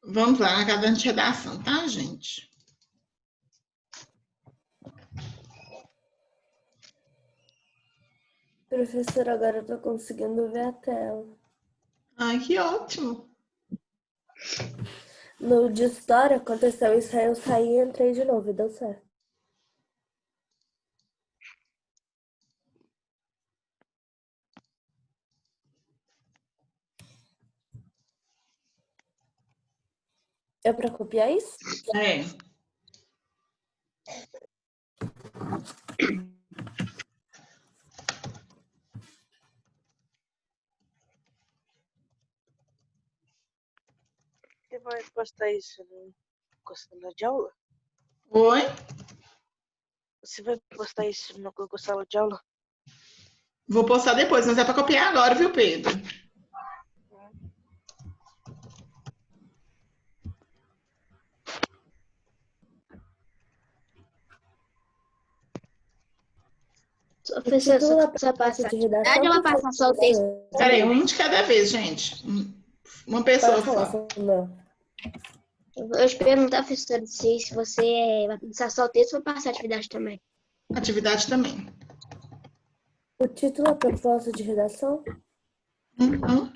Vamos lá, cada de redação, tá, gente? Professora, agora eu tô conseguindo ver a tela. Ai, que ótimo. No de história, aconteceu isso, aí eu saí e entrei de novo e deu certo. É pra copiar isso? É. Você vai postar isso no sala de aula? Oi? Você vai postar isso no Google Sala de Aula? Vou postar depois, mas é para copiar agora, viu, Pedro? Professor, título é só proposta passar de atividade redação, ou vai passar só o texto? Peraí, um de cada vez, gente. Uma pessoa Pode falar, só. Samuel. Eu te perguntar, professor, se você vai passar só o texto ou vai passar a atividade também. Atividade também. O título é proposta de redação? Uhum.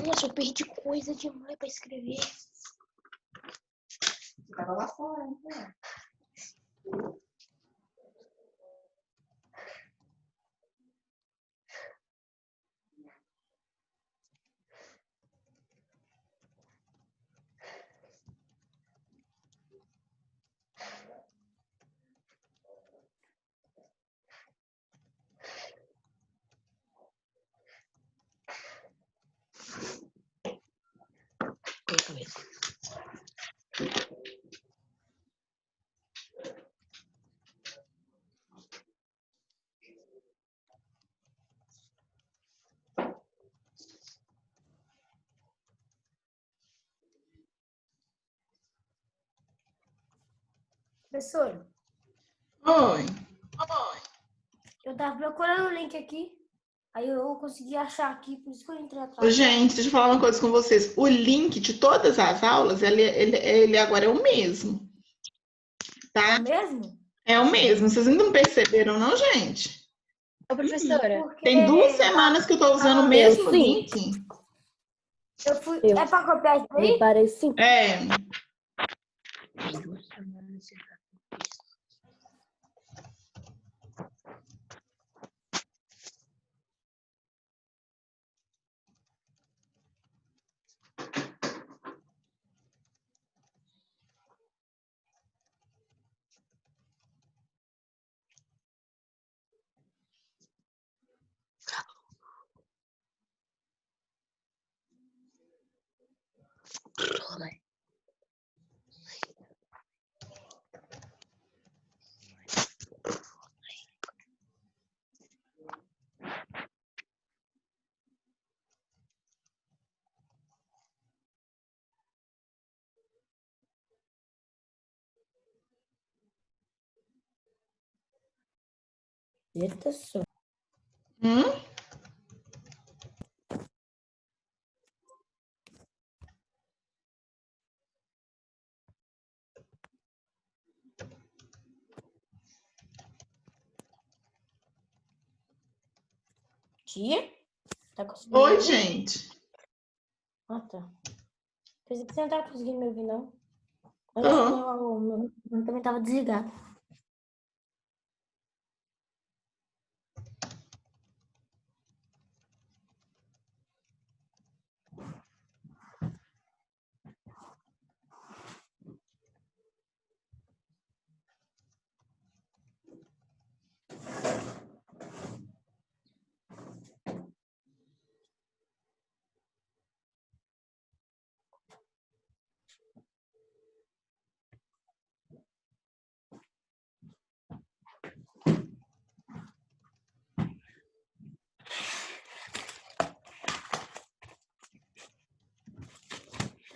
Nossa, eu perdi coisa demais pra escrever. Tava lá fora, né? Professora, Oi. eu tava procurando o link aqui. Aí eu consegui achar aqui, por isso que eu entrei Ô, atrás. gente, deixa eu falar uma coisa com vocês. O link de todas as aulas, ele agora é o mesmo, tá? Mesmo? É o mesmo. Vocês ainda não perceberam, não, gente? Ô, professora, Porque Tem 2 semanas que eu tô usando o mesmo sim. link. eu fui. Eu- É pra copiar isso aí? Reparei sim. É. Eita só. Hum? Tia? Tá conseguindo me Oi, ouvir? gente. Ah, tá. Pensei que você não tava conseguindo me ouvir, não. Mas Tô. acho que meu microfone também tava desligado.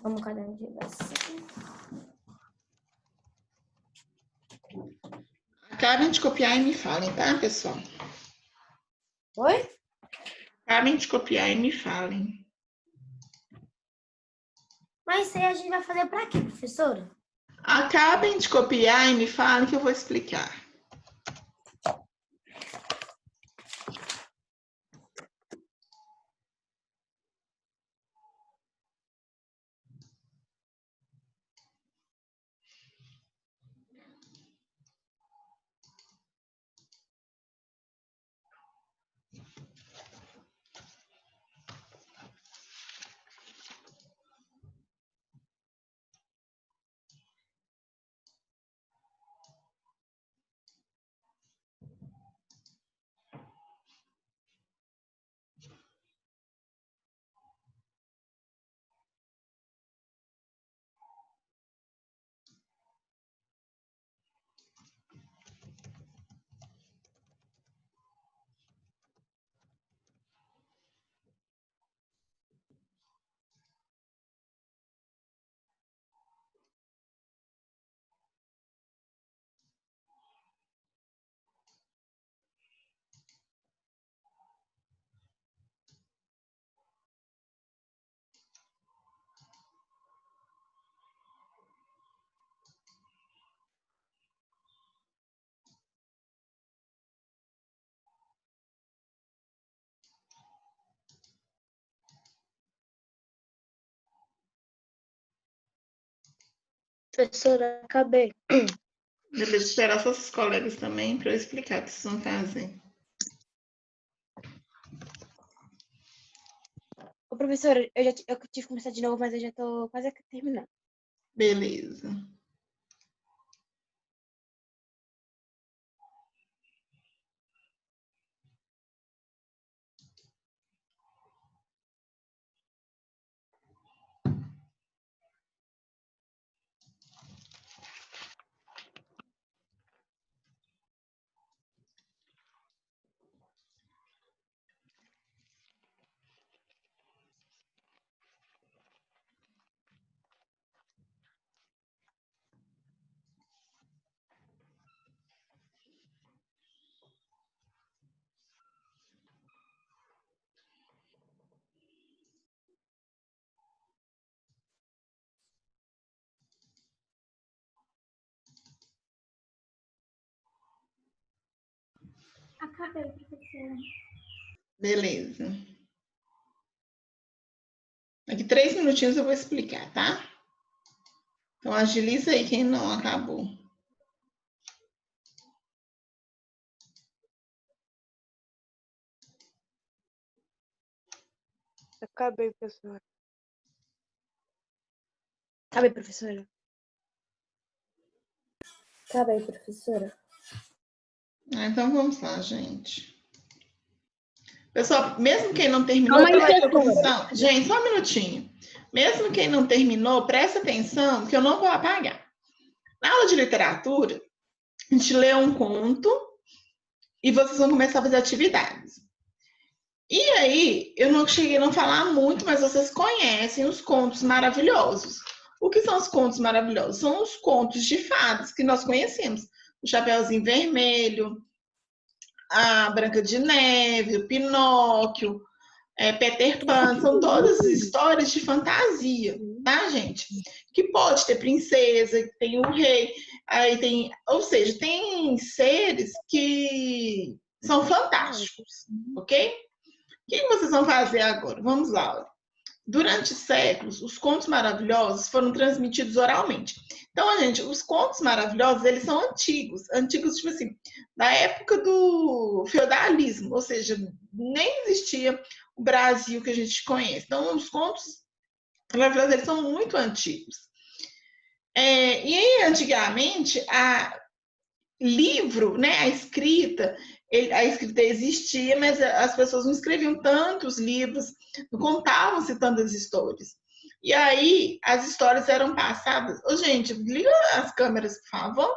Vamos caderno de vacina. Acabem de copiar e me falem, tá, pessoal? Oi? Acabem de copiar e me falem. Mas isso aí a gente vai fazer pra quê, professora? Acabem de copiar e me falem que eu vou explicar. professora, acabei. Beleza, esperar seus colegas também para eu explicar o que vocês vão fazer. Ô, professora, eu tive que começar de novo, mas eu já tô quase terminando. Beleza. Acabei, professora. Beleza. Daqui 3 minutinhos eu vou explicar, tá? Então, agiliza aí quem não acabou. Acabei, professora. Acabei, professora. Acabei, professora. Então, vamos lá, gente. Pessoal, mesmo quem não terminou, Calma aí, presta professora. atenção. Gente, só um minutinho. Mesmo quem não terminou, presta atenção, que eu não vou apagar. Na aula de literatura, a gente lê um conto e vocês vão começar a fazer atividades. E aí, eu não cheguei a não falar muito, mas vocês conhecem os contos maravilhosos. O que são os contos maravilhosos? São os contos de fadas que nós conhecemos. O Chapeuzinho Vermelho, a Branca de Neve, o Pinóquio, Peter Pan, são todas histórias de fantasia, tá, gente? Que pode ter princesa, que tem o rei, aí tem, ou seja, tem seres que são fantásticos, ok? O que vocês vão fazer agora? Vamos lá. Olha. Durante séculos, os contos maravilhosos foram transmitidos oralmente. Então, gente, os contos maravilhosos, eles são antigos. Antigos, tipo assim, da época do feudalismo. Ou seja, nem existia o Brasil que a gente conhece. Então, os contos maravilhosos, eles são muito antigos. E aí, antigamente, livro, né, a escrita existia, mas as pessoas não escreviam tantos livros, não contavam-se tantas histórias. E aí, as histórias eram passadas... Ô, gente, liga as câmeras, por favor.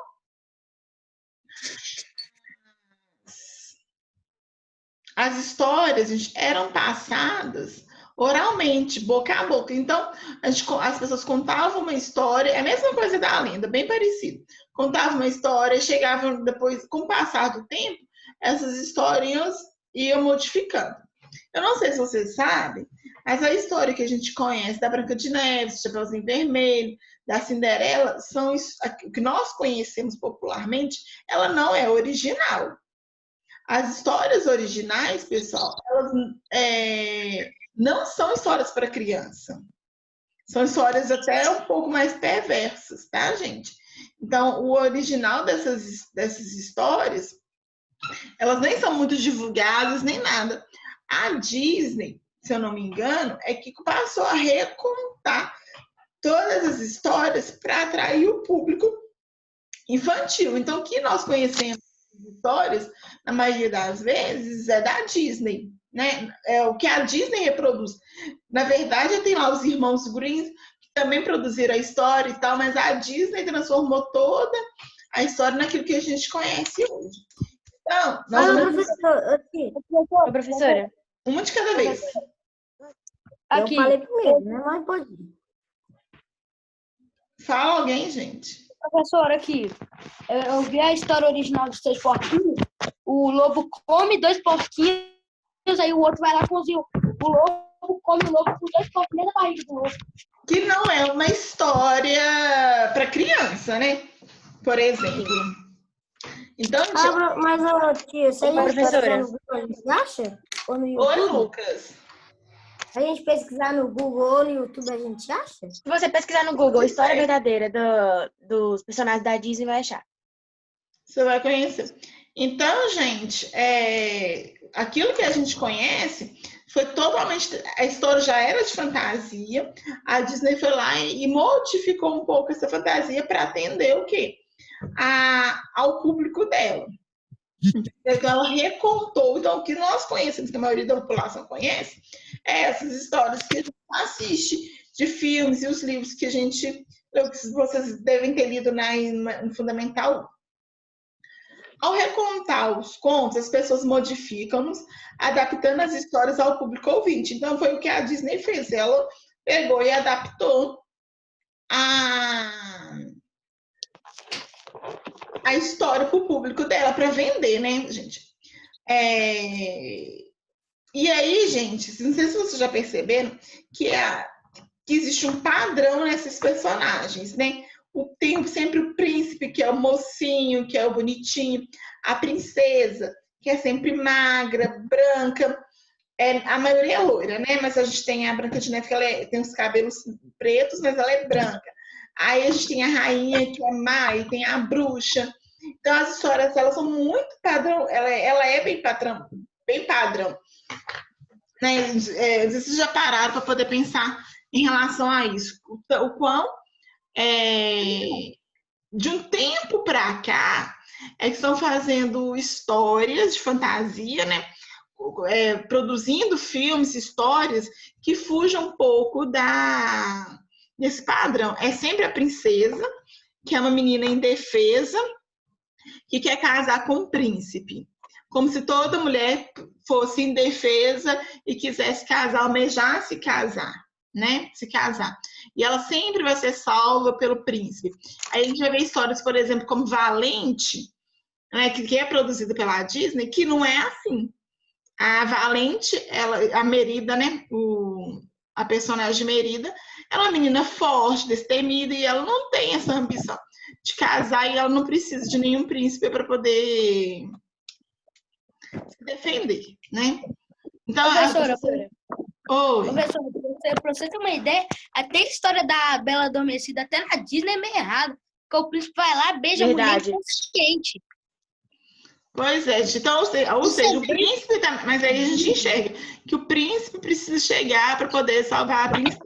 As histórias, gente, eram passadas oralmente, boca a boca. Então, as pessoas contavam uma história, é a mesma coisa da lenda, bem parecido. Contavam uma história, chegavam depois, com o passar do tempo, essas histórias iam modificando. Eu não sei se vocês sabem, mas a história que a gente conhece da Branca de Neve, do Chapeuzinho Vermelho, da Cinderela, são o que nós conhecemos popularmente, ela não é original. As histórias originais, pessoal, elas não são histórias para criança. São histórias até um pouco mais perversas, tá, gente? Então, o original dessas histórias, elas nem são muito divulgadas, nem nada. A Disney, se eu não me engano, é que passou a recontar todas as histórias para atrair o público infantil. Então, o que nós conhecemos histórias, na maioria das vezes, é da Disney, né? É o que a Disney reproduz. Na verdade, tem lá os irmãos Grimm, que também produziram a história e tal, mas a Disney transformou toda a história naquilo que a gente conhece hoje. Então, nós vamos... Professora. Uma de cada vez. Aqui. Eu falei primeiro, né? Mas pode ir. Fala alguém, gente. Professora, aqui. Eu vi a história original dos 3 porquinhos. O lobo come 2 porquinhos, aí o outro vai lá cozinha. O lobo come o lobo com 2 porquinhos na barriga do lobo. Que não é uma história para criança, né? Por exemplo. Então, Mas, tia, se a gente Professora. pesquisar no Google, a gente acha? Ou no oi, YouTube? Lucas. Se a gente pesquisar no Google ou no YouTube, a gente acha? Se você pesquisar no Google história verdadeira dos personagens da Disney, vai achar. Você vai conhecer. Então, gente, aquilo que a gente conhece foi totalmente... A história já era de fantasia. A Disney foi lá e modificou um pouco essa fantasia para atender o quê? Ao público dela. Então, ela recontou. Então, o que nós conhecemos, que a maioria da população conhece, é essas histórias que a gente assiste de filmes e os livros que vocês devem ter lido no Fundamental 1. Ao recontar os contos, as pessoas modificam-nos, adaptando as histórias ao público ouvinte. Então, foi o que a Disney fez. Ela pegou e adaptou a história para o público dela, para vender, né, gente? E aí, gente, não sei se vocês já perceberam que existe um padrão nesses personagens, né? Tem sempre o príncipe, que é o mocinho, que é o bonitinho, a princesa, que é sempre magra, branca. A maioria é loira, né? Mas a gente tem a Branca de Neve, que ela tem os cabelos pretos, mas ela é branca. Aí a gente tem a rainha, que é má, e tem a bruxa. Então as histórias, elas são muito padrão, ela é bem padrão, né? Às vezes vocês já pararam para poder pensar em relação a isso. O quão de um tempo para cá é que estão fazendo histórias de fantasia, né? Produzindo filmes, histórias que fujam um pouco desse padrão. É sempre a princesa, que é uma menina indefesa, que quer casar com um príncipe. Como se toda mulher fosse indefesa e quisesse casar, almejasse casar, né? Se casar. E ela sempre vai ser salva pelo príncipe. Aí a gente vai ver histórias, por exemplo, como Valente, né, que é produzida pela Disney, que não é assim. A Valente, a Merida, né? A personagem Merida, ela é uma menina forte, destemida, e ela não tem essa ambição de casar, e ela não precisa de nenhum príncipe para poder se defender, né? Então, Professora, pra você ter uma ideia, até a história da Bela Adormecida, até na Disney é meio errado. Porque o príncipe vai lá, beija a mulher inconsciente. Pois é, então, ou seja, o príncipe, mas aí a gente enxerga que o príncipe precisa chegar para poder salvar a princesa.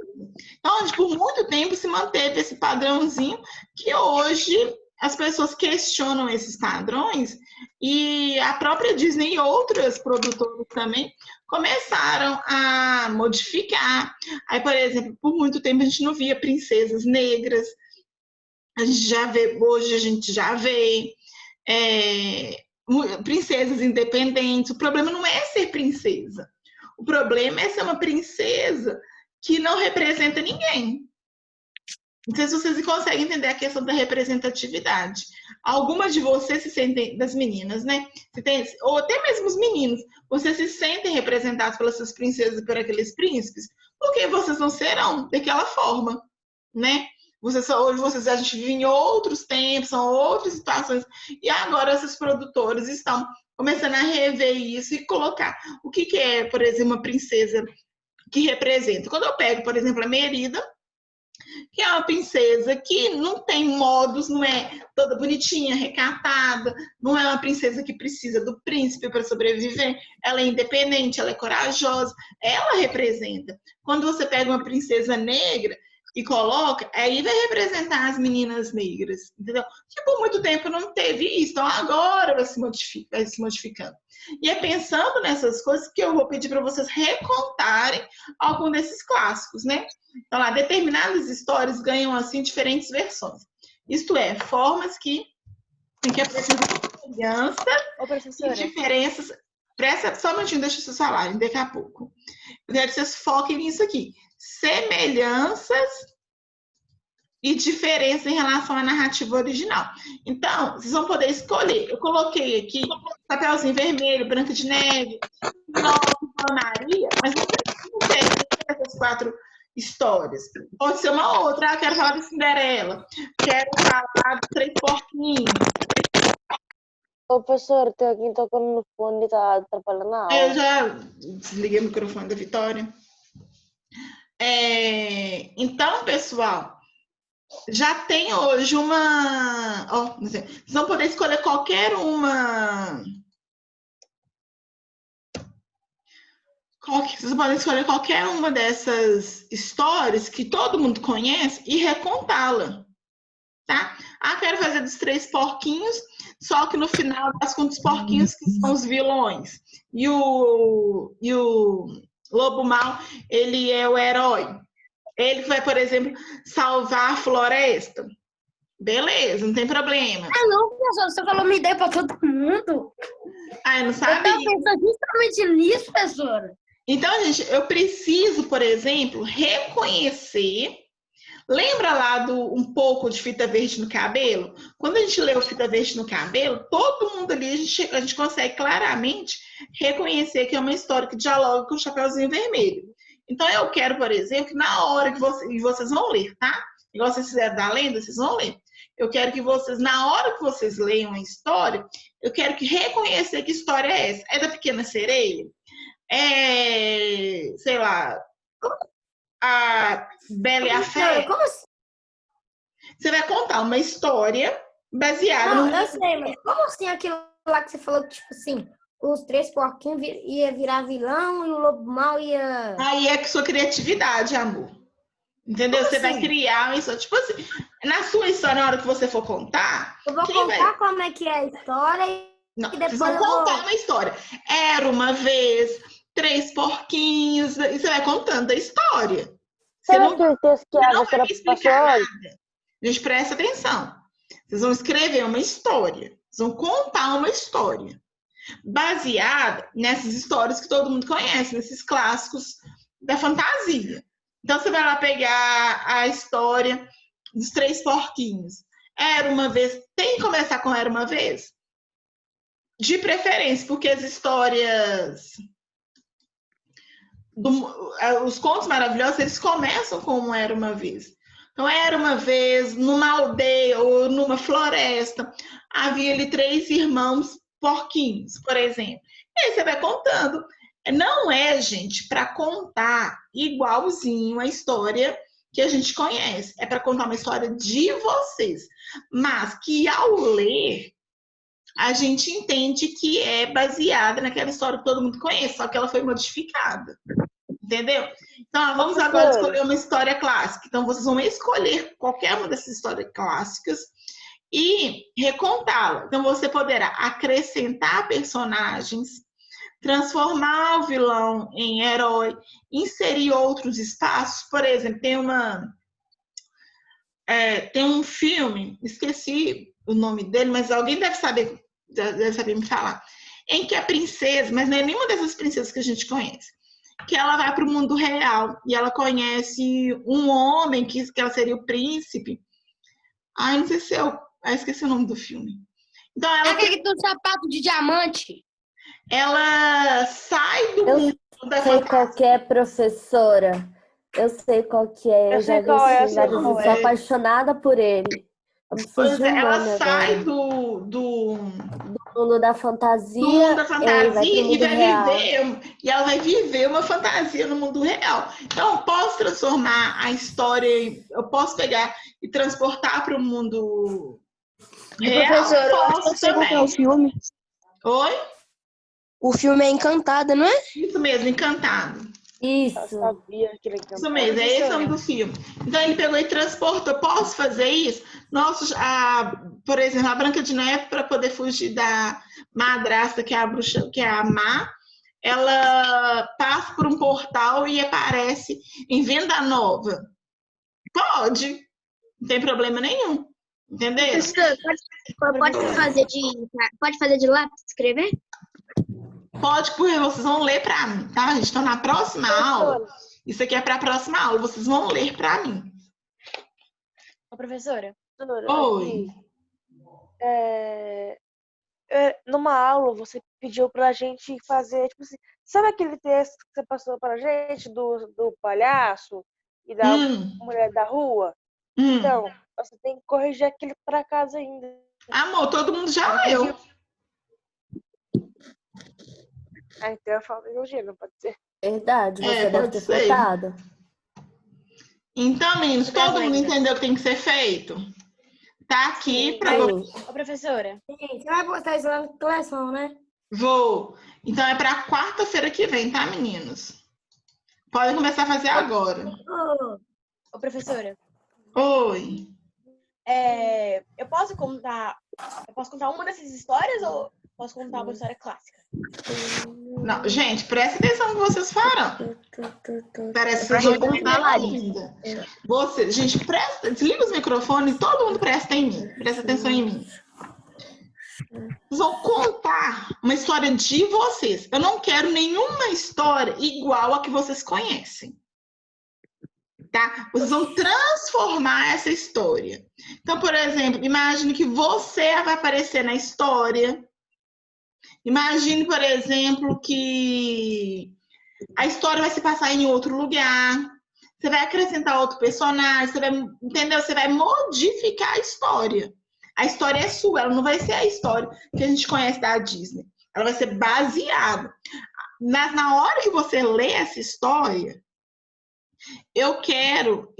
Então, por muito tempo se manteve esse padrãozinho que hoje as pessoas questionam esses padrões, e a própria Disney e outras produtoras também começaram a modificar. Aí, por exemplo, por muito tempo a gente não via princesas negras, a gente já vê, hoje a gente já vê princesas independentes. O problema não é ser princesa, o problema é ser uma princesa que não representa ninguém. Não sei se vocês conseguem entender a questão da representatividade. Algumas de vocês se sentem, das meninas, né? Ou até mesmo os meninos, vocês se sentem representados pelas suas princesas e por aqueles príncipes, porque vocês não serão daquela forma, né? Hoje a gente vive em outros tempos, são outras situações, e agora esses produtores estão começando a rever isso e colocar o que é, por exemplo, uma princesa que representa. Quando eu pego, por exemplo, a Merida, que é uma princesa que não tem modos, não é toda bonitinha, recatada, não é uma princesa que precisa do príncipe para sobreviver, ela é independente, ela é corajosa, ela representa. Quando você pega uma princesa negra e coloca, aí vai representar as meninas negras, entendeu? Que por muito tempo não teve isso, então agora vai se modificando. E é pensando nessas coisas que eu vou pedir para vocês recontarem algum desses clássicos, né? Então, lá, determinadas histórias ganham, assim, diferentes versões. Isto é, formas que apresentam semelhança e diferenças. Só um minutinho, deixa vocês falarem, daqui a pouco. Eu quero que vocês foquem nisso aqui. Semelhanças e diferenças em relação à narrativa original. Então, vocês vão poder escolher. Eu coloquei aqui Chapeuzinho Vermelho, Branca de Neve, Nova Maria, mas não precisa ter essas 4 histórias. Pode ser uma outra. Quero falar de Cinderela. Quero falar dos 3 Porquinhos. Ô, professor, tem alguém tocando no fone e tá atrapalhando a aula. Eu já desliguei o microfone da Vitória. Então, pessoal, já tem hoje uma... vocês vão poder escolher qualquer uma... Vocês podem escolher qualquer uma dessas histórias que todo mundo conhece e recontá-la, tá? Quero fazer dos 3 porquinhos, só que no final das contas, os porquinhos que são os vilões. E o lobo mau, ele é o herói. Ele vai, por exemplo, salvar a floresta. Beleza, não tem problema. Não, professor, você falou uma ideia para todo mundo. Eu não sabia. Eu estava pensando justamente nisso, professora. Então, gente, eu preciso, por exemplo, reconhecer. Lembra lá um pouco de Fita Verde no Cabelo? Quando a gente leu Fita Verde no Cabelo, todo mundo ali, a gente consegue claramente reconhecer que é uma história que dialoga com o Chapeuzinho Vermelho. Então, eu quero, por exemplo, que na hora que vocês vão ler, tá? igual vocês fizeram da lenda, vocês vão ler. Eu quero que vocês, na hora que vocês leiam a história, eu quero que reconhecer que história é essa. É da Pequena Sereia? É, sei lá, a Bela e a Fera? Como assim? Você vai contar uma história baseada Não, no... eu sei, mas como assim aquilo lá que você falou que, tipo assim, os 3 porquinhos ia virar vilão e o lobo mau ia... Aí é que sua criatividade, amor. Entendeu? Como Você vai assim? criar uma história. Tipo assim, na sua história, na hora que você for contar, Eu vou quem contar vai... como é que é a história Não, e vocês depois vão eu contar vou... uma história. Era uma vez 3 porquinhos, e você vai contando a história. Você Sabe não, aquele texto que a não vai professora me explicar passou nada. hoje? Gente, presta atenção. Vocês vão escrever uma história. Vocês vão contar uma história baseada nessas histórias que todo mundo conhece, nesses clássicos da fantasia. Então, você vai lá pegar a história dos 3 porquinhos. Era uma vez. Tem que começar com Era uma vez? De preferência, porque as histórias. Os contos maravilhosos, eles começam como Era uma vez. Então, era uma vez, numa aldeia ou numa floresta, havia ali 3 irmãos porquinhos, por exemplo. E aí você vai contando. Não é, gente, para contar igualzinho a história que a gente conhece. É para contar uma história de vocês. Mas que ao ler, a gente entende que é baseada naquela história que todo mundo conhece, só que ela foi modificada. Entendeu? Então, vamos agora escolher uma história clássica. Então, vocês vão escolher qualquer uma dessas histórias clássicas e recontá-la. Então, você poderá acrescentar personagens, transformar o vilão em herói, inserir outros espaços. Por exemplo, tem um filme, esqueci o nome dele, mas alguém deve saber me falar, em que a princesa, mas não é nenhuma dessas princesas que a gente conhece, que ela vai para o mundo real e ela conhece um homem que ela seria o príncipe. Ai, não sei se eu... esqueci o nome do filme. Então, Aquele do sapato de diamante. Ela sai do mundo da Sei qual que é, professora. Eu sei qual que é. Eu já vi esse filme, eu sou apaixonada por ele. Eu preciso de um ela nome sai agora. do Mundo da fantasia. do mundo da fantasia e vai viver, e ela vai viver uma fantasia no mundo real. Então, eu posso transformar a história, eu posso pegar e transportar para o mundo real. Professor, eu Posso sei qual que é o também. filme. Oi? O filme é Encantada, não é? Isso mesmo, Encantado. Isso. Eu sabia que ele Isso mesmo, é esse o nome do filme. Então ele pegou e transportou. Eu posso fazer isso? Nossa, por exemplo, a Branca de Neve, para poder fugir da madrasta, que é a bruxa, que é a Má, ela passa por um portal e aparece em Venda Nova. Pode, não tem problema nenhum. Entendeu? Professor, pode fazer de lápis escrever? Pode, porque vocês vão ler para mim, tá, gente? Então, na próxima aula, isso aqui é para a próxima aula, vocês vão ler para mim. Ô, professora. Oi. Numa aula, você pediu pra gente fazer, tipo assim, sabe aquele texto que você passou pra gente do palhaço e da mulher da rua? Então, você tem que corrigir aquele pra casa ainda. Amor, todo mundo já leu. Então eu falo elogio, não pode ser. Verdade, você deve pode ter ser. faltado. Então, meninos, todo mundo entendeu o que tem que ser feito? Tá aqui para Ô, professora. Você vai postar isso lá na coleção, né? Vou. Então é para quarta-feira que vem, tá, meninos? Podem começar a fazer agora. Ô, professora. Oi. Eu posso contar uma dessas histórias ou posso contar uma história clássica? Não, gente, presta atenção no que vocês farão. Parece que eu estou ainda. Gente, desliga os microfones, todo mundo presta em mim. Presta atenção em mim. Vocês vão contar uma história de vocês. Eu não quero nenhuma história igual a que vocês conhecem. Tá? Vocês vão transformar essa história. Então, por exemplo, imagine que você vai aparecer na história. Imagine, por exemplo, que a história vai se passar em outro lugar. Você vai acrescentar outro personagem, você vai, entendeu? Você vai modificar a história. A história é sua, ela não vai ser a história que a gente conhece da Disney. Ela vai ser baseada. Na hora que você lê essa história, eu quero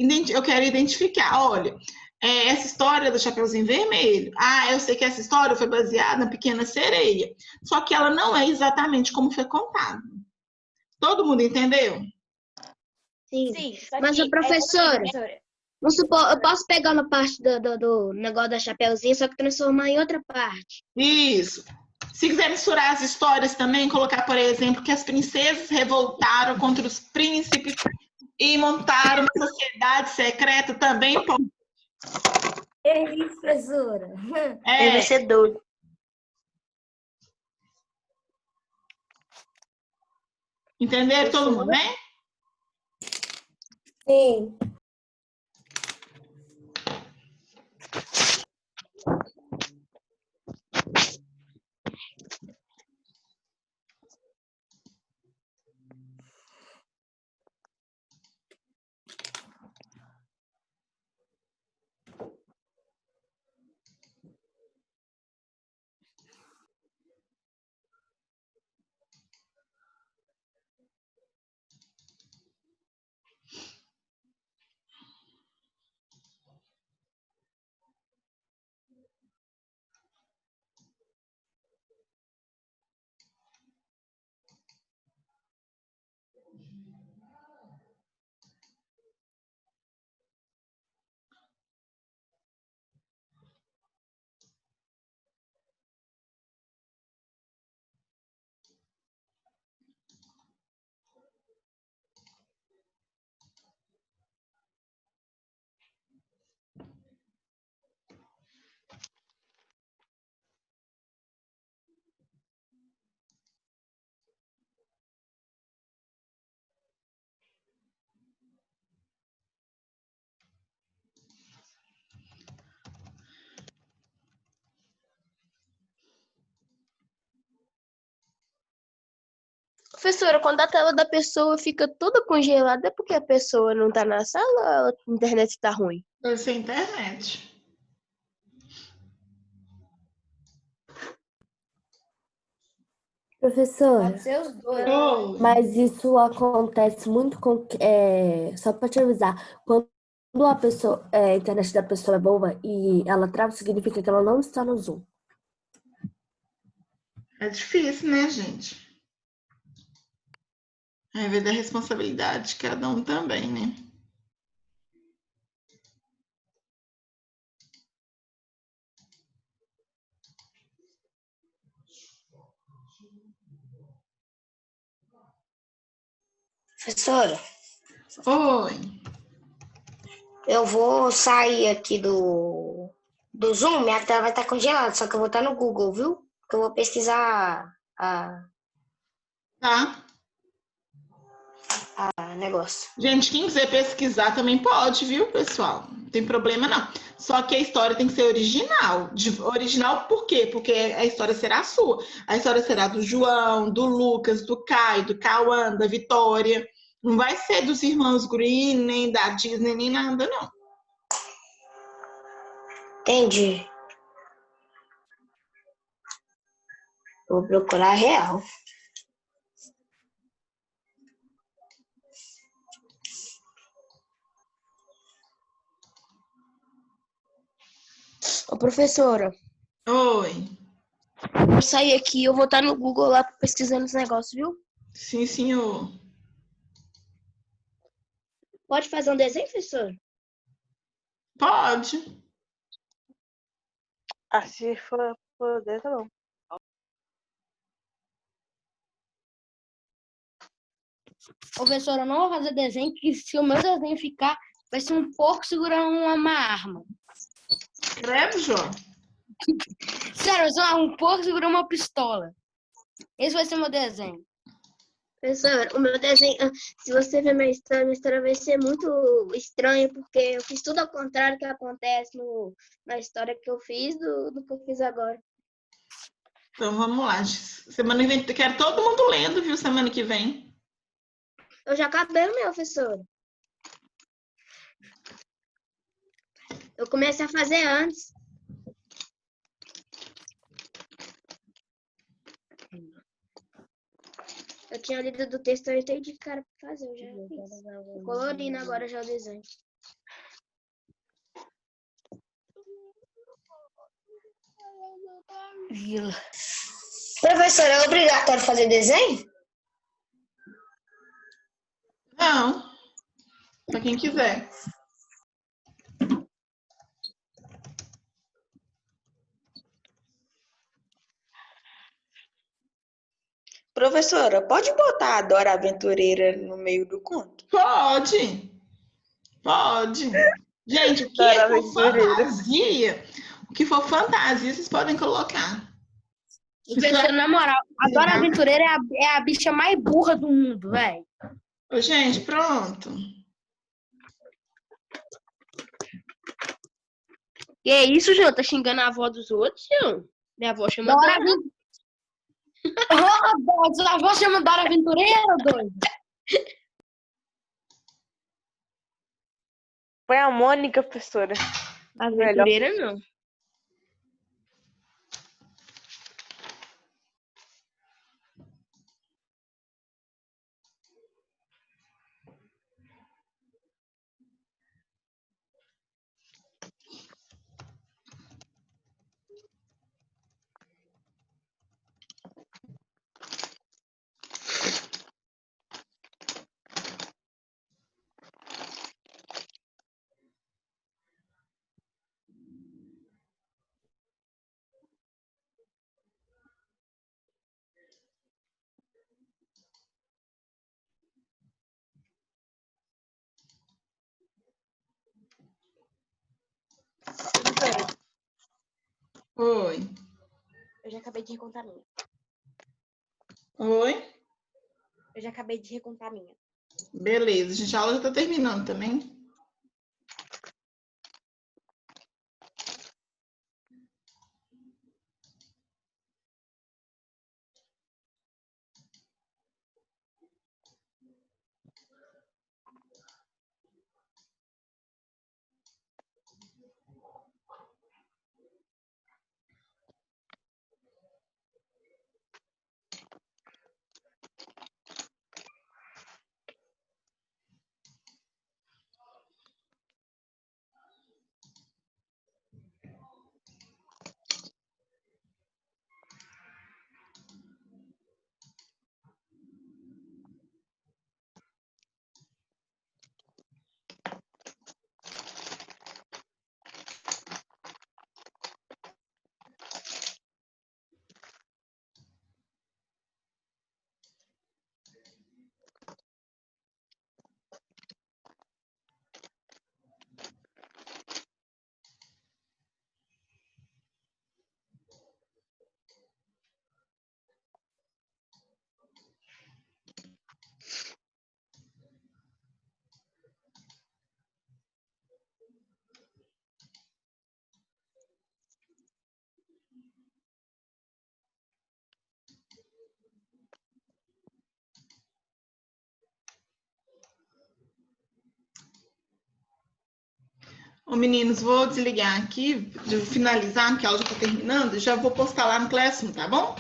identificar, olha, essa história do Chapeuzinho Vermelho. Ah, eu sei que essa história foi baseada na Pequena Sereia. Só que ela não é exatamente como foi contada. Todo mundo entendeu? Sim. Mas a professora, vamos supor, eu posso pegar uma parte do negócio da Chapeuzinho, só que transformar em outra parte. Isso. Se quiser misturar as histórias também, colocar, por exemplo, que as princesas revoltaram contra os príncipes e montaram uma sociedade secreta, também pode. É isso, professora. Vai ser doido. Entenderam todo mundo, né? Sim. Professora, quando a tela da pessoa fica toda congelada, é porque a pessoa não tá na sala ou a internet tá ruim? Deve ser internet. Professora, Pode ser os dois. Oi. mas isso acontece muito com. Só para te avisar, quando a internet da pessoa é boa e ela trava, significa que ela não está no Zoom. É difícil, né, gente? É ver da responsabilidade de cada um também, né? Professora, Oi. eu vou sair aqui do Zoom, minha tela vai estar congelada, só que eu vou estar no Google, viu? Que eu vou pesquisar Tá? negócio. Gente, quem quiser pesquisar também pode, viu, pessoal? Não tem problema, não. Só que a história tem que ser original. Original por quê? Porque a história será sua. A história será do João, do Lucas, do Caio, do Cauã, da Vitória. Não vai ser dos irmãos Green, nem da Disney, nem nada, não. Entendi. Vou procurar a real. Ô, professora, Oi. vou sair aqui, eu vou estar no Google lá pesquisando os negócios, viu? Sim, senhor. Pode fazer um desenho, professor? Pode. Se for poder, tá bom. Professora, eu não vou fazer desenho, que se o meu desenho ficar, vai ser um porco segurando uma arma. Credo, João. Sério, vai ser um porco segurando uma pistola. Esse vai ser meu desenho. Professor, o meu desenho, se você ver minha história vai ser muito estranha, porque eu fiz tudo ao contrário que acontece na história que eu fiz do que eu fiz agora. Então vamos lá. Semana que vem, quero todo mundo lendo, viu? Semana que vem. Eu já acabei o meu, professor. Eu comecei a fazer antes. Eu tinha lido do texto, eu entrei de cara pra fazer, eu já fiz. Tô colorindo agora já o desenho. Vila. Professora, é obrigatório fazer desenho? Não, para quem quiser. Professora, pode botar a Dora Aventureira no meio do conto? Pode. Gente, o que Dora for Aventureira. fantasia, vocês podem colocar. Professor, na moral, a Dora Aventureira é a bicha mais burra do mundo, velho. Gente, pronto. Que isso, João? Tá xingando a avó dos outros, João? Minha avó chama Dora. A avó chama Dora Aventureira, doido? Foi a Mônica, professora. Aventureira, não. Oi. Eu já acabei de recontar a minha. Oi. Eu já acabei de recontar a minha. Beleza, gente, a aula já tá terminando também. Ô, meninos, vou desligar aqui, de finalizar, porque a aula já está terminando, já vou postar lá no Classroom, tá bom?